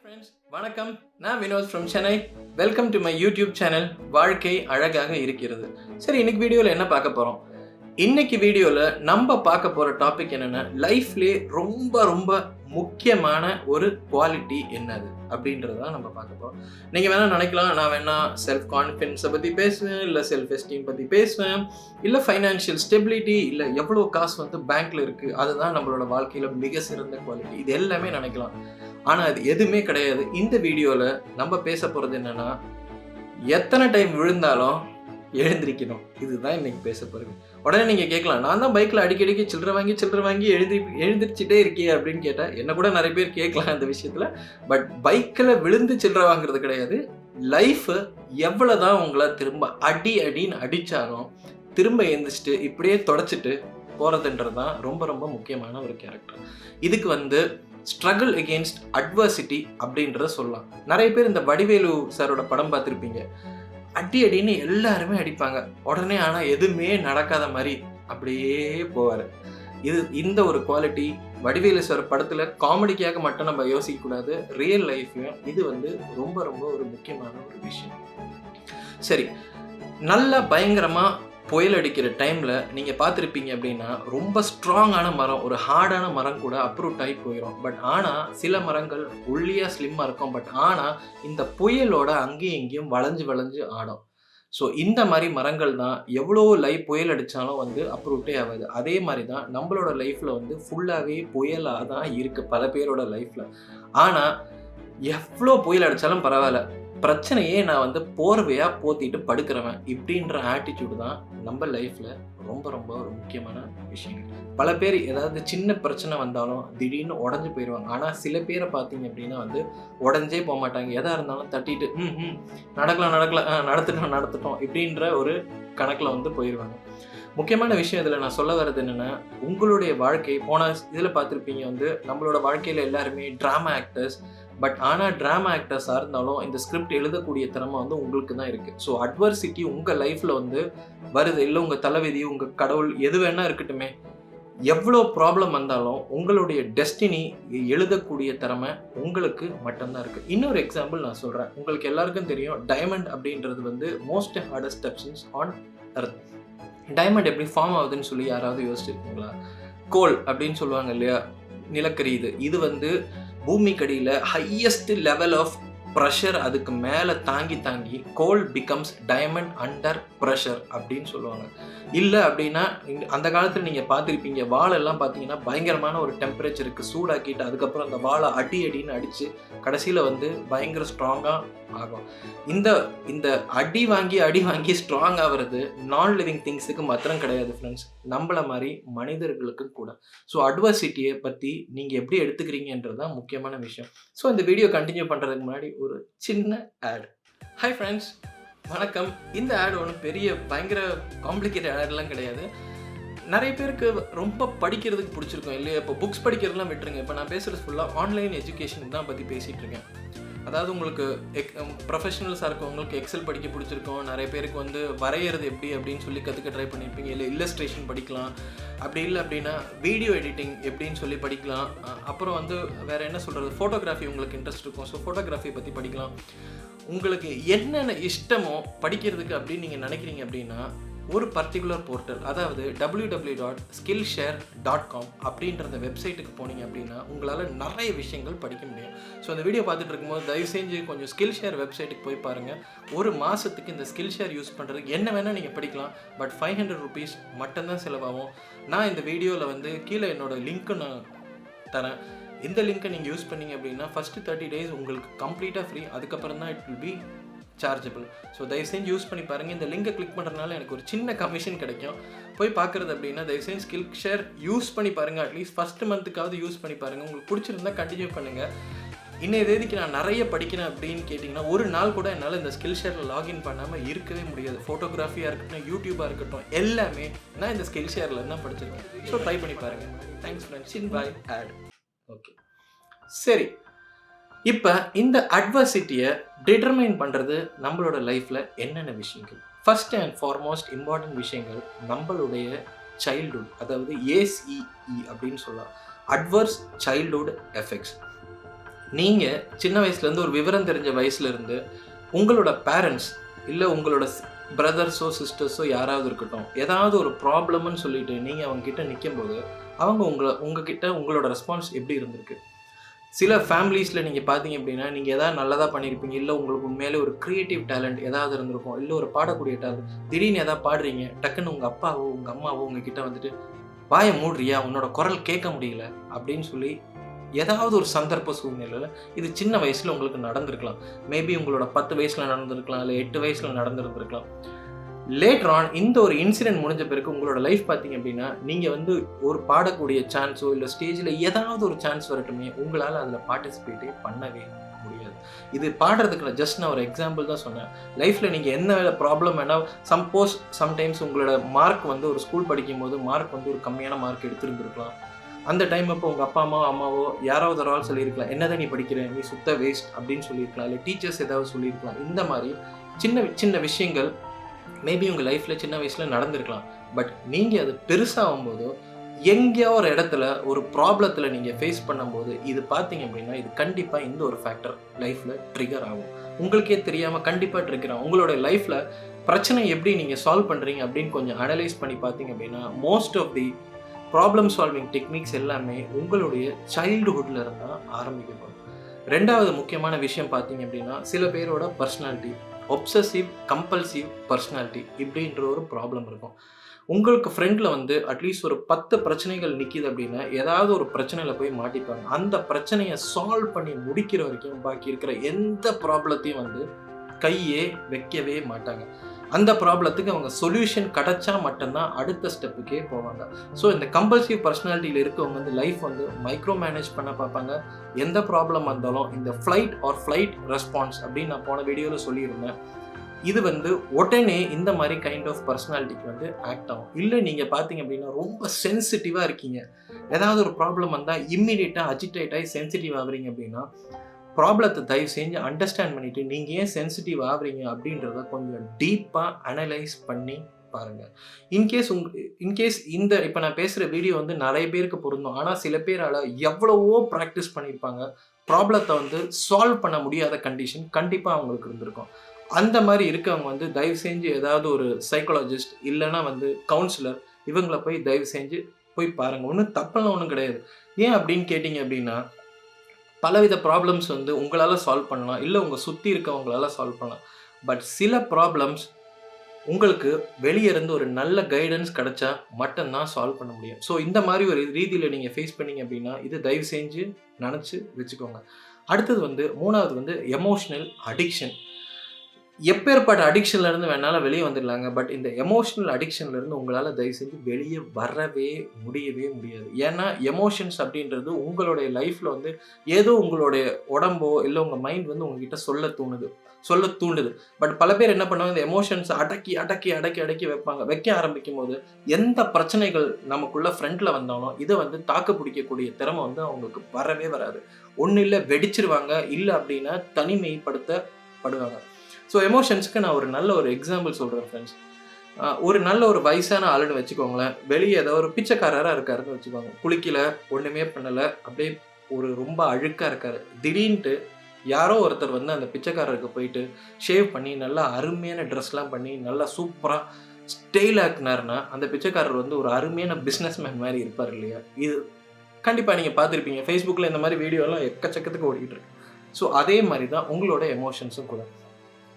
Friends, வணக்கம். நான் Vinoth from Chennai. Welcome to my YouTube channel வாழ்க்கை அழகாக இருக்கிறது. சரி, இன்னைக்கு வீடியோவில் என்ன பார்க்க போகிறோம்? இன்னைக்கு வீடியோவில் நம்ம பார்க்க போகிற டாபிக் என்னென்னா, லைஃப்லேயே ரொம்ப ரொம்ப முக்கியமான ஒரு குவாலிட்டி என்னது அப்படின்றதான் நம்ம பார்க்க போகிறோம். நீங்கள் வேணால் நினைக்கலாம், நான் வேணால் செல்ஃப் கான்ஃபிடென்ஸை பற்றி பேசுவேன், இல்லை செல்ஃப் எஸ்டீம் பற்றி பேசுவேன், இல்லை ஃபைனான்ஷியல் ஸ்டெபிலிட்டி, இல்லை எவ்வளோ காசு வந்து பேங்க்கில் இருக்குது, அதுதான் நம்மளோட வாழ்க்கையில் மிக சிறந்த குவாலிட்டி, இது எல்லாமே நினைக்கலாம். ஆனால் அது எதுவுமே கிடையாது. இந்த வீடியோவில் நம்ம பேச போகிறது என்னென்னா, எத்தனை டைம் விழுந்தாலும் எழுந்திரிக்கணும். இதுதான் இன்னைக்கு பேச போகிறேன். உடனே நீங்கள் கேட்கலாம், நான் தான் பைக்கில் அடிக்கடிக்கு சில்லறை வாங்கி எழுந்திரிச்சிட்டே இருக்கே அப்படின்னு கேட்டால், என்ன கூட நிறைய பேர் கேட்கலாம் இந்த விஷயத்தில். பட் பைக்கில் விழுந்து சில்லறை வாங்குறது கிடையாது. லைஃபு எவ்வளோ தான் உங்களை திரும்ப அடின்னு அடித்தாலும் திரும்ப எழுந்திரிச்சிட்டு இப்படியே தொடச்சிட்டு போகிறதுன்றது தான் ரொம்ப ரொம்ப முக்கியமான ஒரு கேரக்டர். இதுக்கு ஸ்ட்ரகிள் எகெயின்ஸ்ட் அட்வர்சிட்டி அப்படின்றத சொல்லலாம். நிறைய பேர் இந்த வடிவேலு சாரோட படம் பார்த்துருப்பீங்க. அடின்னு எல்லாருமே அடிப்பாங்க உடனே, ஆனால் எதுவுமே நடக்காத மாதிரி அப்படியே போவார். இந்த ஒரு குவாலிட்டி வடிவேலு சார் படத்தில் காமெடிக்காக மட்டும் நம்ம யோசிக்கக்கூடாது, ரியல் லைஃப்லையும் இது ரொம்ப ரொம்ப ஒரு முக்கியமான ஒரு விஷயம். சரி, நல்லா பயங்கரமாக புயல் அடிக்கிற டைமில் நீங்கள் பார்த்துருப்பீங்க அப்படின்னா, ரொம்ப ஸ்ட்ராங்கான மரம், ஒரு ஹார்டான மரம் கூட அப்ரூட் ஆகி போயிடும். பட் ஆனால் சில மரங்கள் ஒல்லியாக ஸ்லிம்மாக இருக்கும். பட் ஆனால் இந்த புயலோட அங்கேயும் இங்கேயும் வளைஞ்சு ஆடும். ஸோ இந்த மாதிரி மரங்கள் தான் எவ்வளோ புயல் அடித்தாலும் அப்ரூட்டே ஆகாது. அதே மாதிரி தான் நம்மளோட லைஃப்பில் ஃபுல்லாகவே புயலாக தான் இருக்குது பல பேரோட லைஃப்பில். ஆனால் எவ்வளோ புயல் அடித்தாலும் பரவாயில்ல, பிரச்சனையே நான் போர்வையாக போத்திட்டு படுக்கிறவன் இப்படின்ற ஆட்டிடியூடு தான் நம்ம லைஃப்பில் ரொம்ப ரொம்ப ஒரு முக்கியமான விஷயம். பல பேர் ஏதாவது சின்ன பிரச்சனை வந்தாலும் திடீர்னு உடஞ்சி போயிடுவாங்க. ஆனால் சில பேரை பார்த்தீங்க அப்படின்னா உடஞ்சே போக மாட்டாங்க. எதாக இருந்தாலும் தட்டிட்டு நடத்தட்டும் இப்படின்ற ஒரு கணக்கில் போயிடுவாங்க. முக்கியமான விஷயம் இதில் நான் சொல்ல வர்றது என்னென்னா, உங்களுடைய வாழ்க்கை போன இதில் பார்த்துருப்பீங்க, நம்மளோட வாழ்க்கையில் எல்லாருமே ட்ராமா ஆக்டர்ஸ். பட் ஆனால் ட்ராமா ஆக்டர்ஸாக இருந்தாலும் இந்த ஸ்கிரிப்ட் எழுதக்கூடிய திறமை உங்களுக்கு தான் இருக்குது. ஸோ அட்வர்சிட்டி உங்கள் லைஃப்பில் வருது, இல்லை உங்கள் தலைவிதி, உங்கள் கடவுள் எது வேணா இருக்கட்டுமே, எவ்வளோ ப்ராப்ளம் வந்தாலும் உங்களுடைய டெஸ்டினி எழுதக்கூடிய திறமை உங்களுக்கு மட்டும்தான் இருக்குது. இன்னொரு எக்ஸாம்பிள் நான் சொல்கிறேன். உங்களுக்கு எல்லாருக்கும் தெரியும், டைமண்ட் அப்படின்றது most hardest substance on earth. Diamond எப்படி ஃபார்ம் ஆகுதுன்னு சொல்லி யாராவது யோசிச்சிருக்கீங்களா? கோல் அப்படின்னு சொல்லுவாங்க இல்லையா, நிலக்கரி. இது பூமிக்கடியில் ஹையஸ்ட் லெவல் ஆஃப் ப்ரெஷர், அதுக்கு மேலே தாங்கி கோல் பிகம்ஸ் டைமண்ட் அண்டர் ப்ரெஷர் அப்படின்னு சொல்லுவாங்க. இல்லை அப்படின்னா அந்த காலத்தில் நீங்கள் பார்த்துருப்பீங்க, வாழெல்லாம் பார்த்தீங்கன்னா பயங்கரமான ஒரு டெம்பரேச்சருக்கு சூடாக்கிட்டு அதுக்கப்புறம் அந்த வாழை அடின்னு அடித்து கடைசியில் பயங்கர ஸ்ட்ராங்காக ஆகும். இந்த அடி வாங்கி ஸ்ட்ராங் ஆகிறது நான் லிவிங் திங்ஸுக்கு மாத்திரம் கிடையாது ஃப்ரெண்ட்ஸ், நம்மள மாதிரி மனிதர்களுக்கு கூட. ஸோ அட்வர்சிட்டியை பற்றி நீங்கள் எப்படி எடுத்துக்கிறீங்கன்றது தான் முக்கியமான விஷயம். ஸோ இந்த வீடியோ கண்டினியூ பண்ணுறதுக்கு முன்னாடி ஒரு சின்ன ஆட். ஹாய் ஃப்ரெண்ட்ஸ், வணக்கம். இந்த ஆட் ஒன்றும் பெரிய பயங்கர காம்ப்ளிகேட்டட் ஆட்லாம் கிடையாது. நிறைய பேருக்கு ரொம்ப படிக்கிறதுக்கு பிடிச்சிருக்கும் இல்லையா? இப்போ புக்ஸ் படிக்கிறதுலாம் விட்டுருங்க. இப்போ நான் பேசுகிறது ஃபுல்லாக ஆன்லைன் எஜுகேஷன் தான் பற்றி பேசிகிட்டு இருக்கேன். அதாவது உங்களுக்கு ப்ரொஃபஷனல்ஸாக இருக்கவங்களுக்கு எக்ஸல் படிக்க பிடிச்சிருக்கும். நிறைய பேருக்கு வரைகிறது எப்படி அப்படின்னு சொல்லி கற்றுக்க ட்ரை பண்ணியிருப்பீங்க. இல்லை இல்லஸ்ட்ரேஷன் படிக்கலாம். அப்படி இல்லை அப்படின்னா வீடியோ எடிட்டிங் எப்படின்னு சொல்லி படிக்கலாம். அப்புறம் வேறு என்ன சொல்கிறது, ஃபோட்டோகிராஃபி உங்களுக்கு இன்ட்ரெஸ்ட் இருக்கும். ஸோ ஃபோட்டோகிராஃபி பற்றி படிக்கலாம். உங்களுக்கு என்னென்ன இஷ்டமோ படிக்கிறதுக்கு அப்படின்னு நீங்கள் நினைக்கிறீங்க அப்படின்னா, ஒரு பர்டிகுலர் போர்ட்டல், அதாவது www.skillshare.com அப்படின்ற அந்த வெப்சைட்டுக்கு போனீங்க அப்படின்னா உங்களால் நிறைய விஷயங்கள் படிக்க முடியும். ஸோ அந்த வீடியோ பார்த்துட்டு இருக்கும்போது தயவு செஞ்சு கொஞ்சம் ஸ்கில்ஷேர் வெப்சைட்டுக்கு போய் பாருங்கள். ஒரு மாதத்துக்கு இந்த ஸ்கில்ஷேர் யூஸ் பண்ணுறதுக்கு என்ன வேணால் நீங்கள் படிக்கலாம். பட் 500 rupees மட்டும்தான் செலவாகும். நான் இந்த வீடியோவில் கீழே என்னோடய லிங்க்கு நான் தரேன். இந்த லிங்க்கை நீங்கள் யூஸ் பண்ணிங்க அப்படின்னா ஃபஸ்ட்டு 30 days உங்களுக்கு கம்ப்ளீட்டாக ஃப்ரீ. அதுக்கப்புறம் தான் it will be chargeable. So தயவு செஞ்சு யூஸ் பண்ணி பாருங்கள். இந்த லிங்கை கிளிக் பண்ணுறதுனால எனக்கு ஒரு சின்ன கமிஷன் கிடைக்கும். போய் பார்க்குறது அப்படின்னா தயவு செஞ்சு ஸ்கில்ஷேர் யூஸ் பண்ணி பாருங்கள். அட்லீஸ்ட் ஃபஸ்ட் மந்த்துக்காவது யூஸ் பண்ணி பாருங்கள். உங்களுக்கு பிடிச்சிருந்தா கண்டினியூ பண்ணுங்கள். இன்னைய தேதிக்கு நான் நிறைய படிக்கிறேன் அப்படின்னு கேட்டிங்கன்னா, ஒரு நாள் கூட என்னால் இந்த ஸ்கில்ஷேரில் லாகின் பண்ணாமல் இருக்கவே முடியாது. ஃபோட்டோகிராஃபியாக இருக்கட்டும், யூடியூபாக இருக்கட்டும், எல்லாமே நான் இந்த ஸ்கில்ஷேரில் தான் படிச்சிருக்கேன். ஸோ ட்ரை பண்ணி பாருங்கள். Thanks friends. இன் பை ஆட். ஓகே, சரி. இப்போ இந்த அட்வர்சிட்டியை டிட்டர்மைன் பண்ணுறது நம்மளோட லைஃப்பில் என்னென்ன விஷயங்கள்? ஃபர்ஸ்ட் அண்ட் ஃபார்மோஸ்ட் இம்பார்ட்டன்ட் விஷயங்கள் நம்மளுடைய சைல்டுஹுட், அதாவது ACE அப்படின்னு சொல்லலாம், அட்வர்ஸ் சைல்டுஹுட் எஃபெக்ட்ஸ். நீங்கள் சின்ன வயசுலேருந்து ஒரு விவரம் தெரிஞ்ச வயசுலேருந்து உங்களோட பேரண்ட்ஸ் இல்லை உங்களோட பிரதர்ஸோ சிஸ்டர்ஸோ யாராவது இருக்கட்டும், ஏதாவது ஒரு ப்ராப்ளம்னு சொல்லிட்டு நீங்கள் அவங்கக்கிட்ட நிற்கும்போது அவங்க உங்ககிட்ட உங்களோட ரெஸ்பான்ஸ் எப்படி இருந்திருக்கு? சில ஃபேமிலிஸில் நீங்கள் பார்த்தீங்க அப்படின்னா, நீங்கள் எதாவது நல்லதாக பண்ணியிருப்பீங்க, இல்லை உங்களுக்கு உண்மையிலே ஒரு க்ரியேட்டிவ் டேலண்ட் ஏதாவது இருந்திருக்கும், இல்லை ஒரு பாடக்கூடிய டேலண்ட். திடீர்னு எதாவது பாடுறீங்க, டக்குன்னு உங்கள் அப்பாவோ உங்கள் அம்மாவோ உங்ககிட்ட வந்துட்டு வாயை மூடுறியா, உன்னோட குரல் கேட்க முடியல அப்படின்னு சொல்லி ஏதாவது ஒரு சந்தர்ப்ப சூழ்நிலையில் இது சின்ன வயசில் உங்களுக்கு நடந்திருக்கலாம். மேபி உங்களோட 10 வயசில் நடந்திருக்கலாம், இல்லை 8 வயசில் நடந்திருந்திருக்கலாம். லேட்டர் ஆன் இந்த ஒரு இன்சிடென்ட் முடிஞ்ச பிறகு உங்களோட லைஃப் பார்த்தீங்க அப்படின்னா, நீங்கள் வந்து ஒரு பாடக்கூடிய சான்ஸோ இல்லை ஸ்டேஜில் ஏதாவது ஒரு சான்ஸ் வரட்டுமே, உங்களால் அதில் பார்ட்டிசிபேட்டே பண்ணவே முடியாது. இது பாடுறதுக்கு ஜஸ்ட் நான் ஒரு எக்ஸாம்பிள் தான் சொன்னேன். லைஃப்பில் நீங்கள் என்ன ப்ராப்ளம் வேணால் சம்டைம்ஸ் உங்களோட மார்க் வந்து ஒரு ஸ்கூல் படிக்கும்போது மார்க் வந்து ஒரு கம்மியான மார்க் எடுத்திருந்துருக்கலாம். அந்த டைம் அப்போ உங்கள் அப்பா அம்மாவோ யாராவது ஒரு ஆள் சொல்லியிருக்கலாம், என்னதான் நீ படிக்கிற, நீ சுத்த வேஸ்ட் அப்படின்னு சொல்லியிருக்கலாம். இல்லை டீச்சர்ஸ் ஏதாவது சொல்லியிருக்கலாம். இந்த மாதிரி சின்ன சின்ன விஷயங்கள் மேபி உங்கள் லைஃப்பில் சின்ன வயசில் நடந்திருக்கலாம். பட் நீங்கள் அது பெருசாகும்போதோ எங்கேயோ ஒரு இடத்துல ஒரு ப்ராப்ளத்தில் நீங்கள் ஃபேஸ் பண்ணும்போது இது பார்த்தீங்க அப்படின்னா, இது கண்டிப்பாக இந்த ஒரு ஃபேக்டர் லைஃப்பில் ட்ரிகர் ஆகும். உங்களுக்கே தெரியாமல் கண்டிப்பாக ட்ரிகர் ஆகும். உங்களோட லைஃப்பில் பிரச்சனை எப்படி நீங்கள் சால்வ் பண்ணுறீங்க அப்படின்னு கொஞ்சம் அனலைஸ் பண்ணி பார்த்தீங்க அப்படின்னா, most of the problem solving techniques எல்லாமே உங்களுடைய சைல்டுஹுட்டில் இருந்தால் ஆரம்பிக்கப்படும். ரெண்டாவது முக்கியமான விஷயம் பார்த்தீங்க அப்படின்னா, சில பேரோட பர்சனாலிட்டி ஒப்சசிவ் கம்பல்சிவ் பர்சனாலிட்டி இப்படின்ற ஒரு ப்ராப்ளம் இருக்கும். உங்களுக்கு ஃப்ரெண்டில் வந்து அட்லீஸ்ட் ஒரு 10 பிரச்சனைகள் நிற்கிது அப்படின்னா, ஏதாவது ஒரு பிரச்சனையில் போய் மாட்டிப்பாங்க. அந்த பிரச்சனையை சால்வ் பண்ணி முடிக்கிற வரைக்கும் பாக்கி இருக்கிற எந்த ப்ராப்ளத்தையும் வந்து கையே வைக்கவே மாட்டாங்க. அந்த ப்ராப்ளத்துக்கு அவங்க சொல்யூஷன் கிடைச்சா மட்டும்தான் அடுத்த ஸ்டெப்புக்கே போவாங்க. ஸோ இந்த கம்பல்சிவ் பர்சனாலிட்டியில் இருக்கவங்க வந்து லைஃப் வந்து மைக்ரோ மேனேஜ் பண்ண பார்ப்பாங்க. எந்த ப்ராப்ளம் வந்தாலும் இந்த ஃப்ளைட் ரெஸ்பான்ஸ் அப்படின்னு நான் போன வீடியோவில் சொல்லியிருந்தேன். இது வந்து உடனே இந்த மாதிரி கைண்ட் ஆஃப் பர்சனாலிட்டிக்கு வந்து ஆக்ட் ஆகும். இல்லை நீங்கள் பார்த்தீங்க அப்படின்னா ரொம்ப சென்சிட்டிவாக இருக்கீங்க, ஏதாவது ஒரு ப்ராப்ளம் வந்தால் இம்மிடியேட்டாக அஜிடேட் ஆகி சென்சிட்டிவ் ஆகுறீங்க அப்படின்னா, ப்ராப்ளத்தை தயவு செஞ்சு அண்டர்ஸ்டாண்ட் பண்ணிவிட்டு நீங்கள் ஏன் சென்சிட்டிவ் ஆகுறீங்க அப்படின்றத கொஞ்சம் டீப்பாக அனலைஸ் பண்ணி பாருங்கள். இன்கேஸ் இந்த இப்போ நான் பேசுகிற வீடியோ வந்து நிறைய பேருக்கு பொருந்தும். ஆனால் சில பேரால் எவ்வளவோ ப்ராக்டிஸ் பண்ணியிருப்பாங்க, ப்ராப்ளத்தை வந்து சால்வ் பண்ண முடியாத கண்டிஷன் கண்டிப்பாக அவங்களுக்கு இருந்திருக்கும். அந்த மாதிரி இருக்கவங்க வந்து தயவு செஞ்சு ஏதாவது ஒரு சைக்காலஜிஸ்ட் இல்லைன்னா வந்து கவுன்சிலர் இவங்களை போய் தயவு செஞ்சு போய் பாருங்கள். ஒன்றும் தப்பெல்லாம் ஒன்றும் கிடையாது. ஏன் அப்படின்னு கேட்டிங்க அப்படின்னா, பலவித ப்ராப்ளம்ஸ் வந்து உங்களால் சால்வ் பண்ணலாம், இல்லை உங்கள் சுற்றி இருக்கவங்களால சால்வ் பண்ணலாம். பட் சில ப்ராப்ளம்ஸ் உங்களுக்கு வெளியே இருந்து ஒரு நல்ல கைடன்ஸ் கிடைச்சா மட்டும்தான் சால்வ் பண்ண முடியும். ஸோ இந்த மாதிரி ஒரு ரீதியில் நீங்கள் ஃபேஸ் பண்ணீங்க அப்படின்னா, இது தயவு செஞ்சு நினச்சி வச்சுக்கோங்க. அடுத்தது வந்து மூணாவது வந்து எமோஷ்னல் அடிக்ஷன். எப்பேற்பட்ட அடிக்ஷன்லேருந்து வேணாலும் வெளியே வந்துடலாங்க. பட் இந்த எமோஷ்னல் அடிக்ஷன்லேருந்து உங்களால் தயவு செஞ்சு வெளியே வரவே முடியாது. ஏன்னா எமோஷன்ஸ் அப்படின்றது உங்களுடைய லைஃப்பில் வந்து ஏதோ உங்களுடைய உடம்போ இல்லை உங்கள் மைண்ட் வந்து உங்ககிட்ட சொல்ல தூண்டுது. பட் பல பேர் என்ன பண்ணுவாங்க, இந்த எமோஷன்ஸை அடக்கி வைக்க ஆரம்பிக்கும் போது எந்த பிரச்சனைகள் நமக்குள்ள ஃப்ரண்ட்டில் வந்தாலும் இதை வந்து தாக்கு பிடிக்கக்கூடிய திறமை வந்து அவங்களுக்கு வரவே வராது. ஒன்றும் இல்லை வெடிச்சிருவாங்க, இல்லை அப்படின்னா தனிமைப்படுத்தப்படுவாங்க. ஸோ எமோஷன்ஸுக்கு நான் ஒரு நல்ல ஒரு எக்ஸாம்பிள் சொல்கிறேன் ஃப்ரெண்ட்ஸ். ஒரு நல்ல ஒரு வயசான ஆளுன்னு வச்சுக்கோங்களேன். வெளியே ஏதோ ஒரு பிச்சைக்காரராக இருக்காருன்னு வச்சுக்கோங்க. குளிக்கல, ஒன்றுமே பண்ணலை, அப்படியே ஒரு ரொம்ப அழுக்காக இருக்கார். திடீர்னுட்டு யாரோ ஒருத்தர் வந்து அந்த பிச்சைக்காரருக்கு போயிட்டு ஷேவ் பண்ணி நல்லா அருமையான ட்ரெஸ்லாம் பண்ணி நல்லா சூப்பராக ஸ்டைல் ஆக்குனாருன்னா அந்த பிச்சைக்காரர் வந்து ஒரு அருமையான பிஸ்னஸ் மேன் மாதிரி இருப்பார் இல்லையா? இது கண்டிப்பாக நீங்கள் பார்த்துருப்பீங்க. ஃபேஸ்புக்கில் இந்த மாதிரி வீடியோலாம் எக்கச்சக்கத்துக்கு ஓடிக்கிட்டு இருக்கு. ஸோ அதே மாதிரி தான் உங்களோட எமோஷன்ஸும் கூட.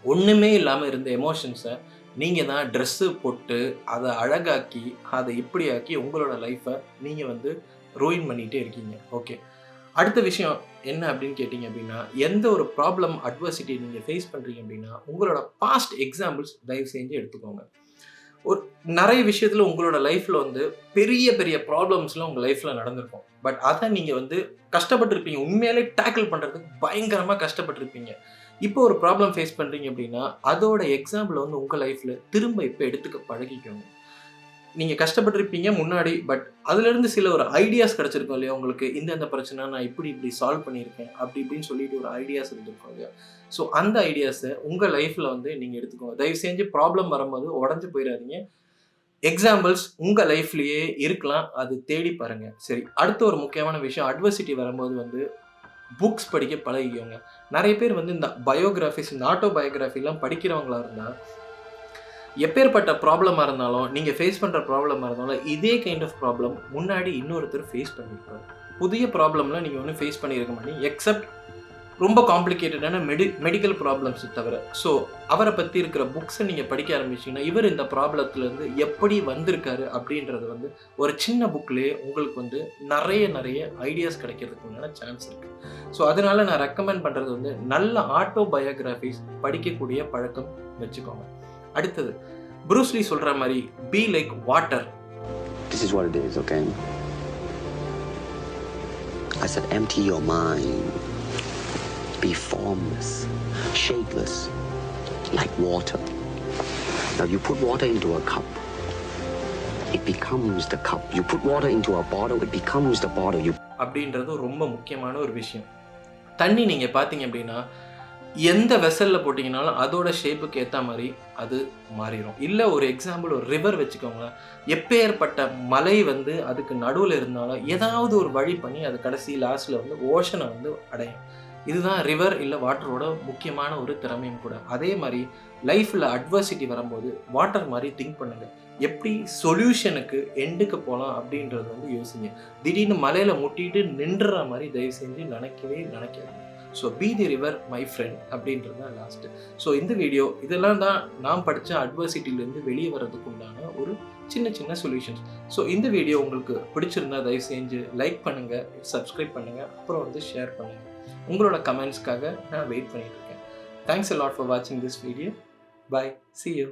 ஒன்றுமே இல்லாமல் இருந்த எமோஷன்ஸை நீங்கள் தான் ட்ரெஸ்ஸு போட்டு அதை அழகாக்கி அதை இப்படி ஆக்கி உங்களோட லைஃப்பை நீங்கள் வந்து ரூயின் பண்ணிகிட்டே இருக்கீங்க. ஓகே, அடுத்த விஷயம் என்ன அப்படின்னு கேட்டிங்க அப்படின்னா, எந்த ஒரு ப்ராப்ளம் அட்வர்சிட்டி நீங்கள் ஃபேஸ் பண்ணுறீங்க அப்படின்னா உங்களோட பாஸ்ட் எக்ஸாம்பிள்ஸ் தயவு செஞ்சு எடுத்துக்கோங்க. ஒரு நிறைய விஷயத்தில் உங்களோட லைஃப்பில் வந்து பெரிய பெரிய ப்ராப்ளம்ஸ்லாம் உங்கள் லைஃப்பில் நடந்திருக்கும். பட் அதை நீங்கள் வந்து கஷ்டப்பட்டுருப்பீங்க, உண்மையிலே டேக்கிள் பண்ணுறதுக்கு பயங்கரமாக கஷ்டப்பட்டுருப்பீங்க. இப்போ ஒரு ப்ராப்ளம் ஃபேஸ் பண்ணுறீங்க அப்படின்னா அதோட எக்ஸாம்பிள் வந்து உங்கள் லைஃப்பில் திரும்ப இப்போ எடுத்துக்க பழகிக்கோங்க. நீங்கள் கஷ்டப்பட்டுருப்பீங்க முன்னாடி, பட் அதுலேருந்து சில ஒரு ஐடியாஸ் கிடச்சிருக்கோம் இல்லையா உங்களுக்கு, இந்தந்த பிரச்சனை நான் இப்படி சால்வ் பண்ணியிருக்கேன் அப்படி இப்படின்னு சொல்லிட்டு ஒரு ஐடியாஸ் இருந்திருக்கோம் இல்லையா? ஸோ அந்த ஐடியாஸை உங்கள் லைஃப்பில் வந்து நீங்கள் எடுத்துக்கோங்க. தயவு செஞ்சு ப்ராப்ளம் வரும்போது உடஞ்சி போயிடாதீங்க. எக்ஸாம்பிள்ஸ் உங்கள் லைஃப்லேயே இருக்கலாம், அது தேடி பாருங்கள். சரி, அடுத்த ஒரு முக்கியமான விஷயம், அட்வர்சிட்டி வரும்போது வந்து புக்ஸ் படிக்க பழகிக்கோங்க. நிறைய பேர் வந்து இந்த பயோகிராஃபிஸ், இந்த ஆட்டோபயோகிராஃபிலாம் படிக்கிறவங்களா இருந்தால் எப்பேற்பட்ட ப்ராப்ளமாக இருந்தாலும், நீங்கள் ஃபேஸ் பண்ணுற ப்ராப்ளமாக இருந்தாலும், இதே கைண்ட் ஆஃப் ப்ராப்ளம் முன்னாடி இன்னொருத்தர் ஃபேஸ் பண்ணியிருப்பார். புதிய ப்ராப்ளம்லாம் நீங்கள் ஒன்றும் ஃபேஸ் பண்ணியிருக்க மாட்டீங்க, எக்ஸப்ட் ரொம்ப காம்ப்ளிகேட்டடான மெடிக்கல் ப்ராப்ளம்ஸ் தவிர. ஸோ அவரை பற்றி இருக்கிற புக்ஸை நீங்கள் படிக்க ஆரம்பிச்சிங்கன்னா, இவர் இந்த ப்ராப்ளத்துலேருந்து எப்படி வந்திருக்காரு அப்படின்றது வந்து ஒரு சின்ன புக்லேயே உங்களுக்கு வந்து நிறைய ஐடியாஸ் கிடைக்கிறதுக்கு உண்டான சான்ஸ் இருக்குது. ஸோ அதனால் நான் ரெக்கமெண்ட் பண்ணுறது வந்து நல்ல ஆட்டோபயோகிராஃபிஸ் படிக்கக்கூடிய பழக்கம் வச்சுக்கோங்க. அடுத்தது ப்ரூஸ் லீ சொல்கிற மாதிரி be like water. This is what it is, okay? I said empty your mind. Be formless, shapeless, like water. Now you put water into a cup, it becomes the cup. You put water into a bottle, it becomes the bottle. அப்படின்றது ரொம்ப முக்கியமான ஒரு விஷயம். தண்ணி நீங்கள் பார்த்தீங்க அப்படின்னா எந்த வெசலில் போட்டிங்கனாலும் அதோட ஷேப்புக்கு ஏற்ற மாதிரி அது மாறிடும். இல்லை ஒரு எக்ஸாம்பிள் ஒரு ரிவர் வச்சுக்கோங்களேன். எப்பேற்பட்ட மலை வந்து அதுக்கு நடுவில் இருந்தாலும் ஏதாவது ஒரு வழி பண்ணி அது கடைசி லாஸ்ட்டில் வந்து ஓஷனை வந்து அடையும். இதுதான் ரிவர் இல்லை வாட்டரோட முக்கியமான ஒரு திறமையும் கூட. அதே மாதிரி லைஃப்பில் அட்வர்சிட்டி வரும்போது வாட்டர் மாதிரி திங்க் பண்ணுங்கள். எப்படி சொல்யூஷனுக்கு எண்டுக்கு போகலாம் அப்படின்றது வந்து யோசிங்க. திடீர்னு மலையில் முட்டிட்டு நின்றுற மாதிரி தயவு செஞ்சு நினைக்காது. So be the river my friend அப்படின்றது தான் லாஸ்ட்டு. ஸோ இந்த வீடியோ இதெல்லாம் தான் நான் படித்த அட்வர்சிட்டிலேருந்து வெளியே வர்றதுக்கு உண்டான ஒரு சின்ன சொல்யூஷன்ஸ். ஸோ இந்த வீடியோ உங்களுக்கு பிடிச்சிருந்தா தயவு செஞ்சு லைக் பண்ணுங்கள், சப்ஸ்கிரைப் பண்ணுங்கள், அப்புறம் வந்து ஷேர் பண்ணுங்கள். உங்களோட கமெண்ட்ஸ்க்காக நான் வெயிட் பண்ணிட்டு இருக்கேன். Thanks a lot for watching this video. Bye. See you.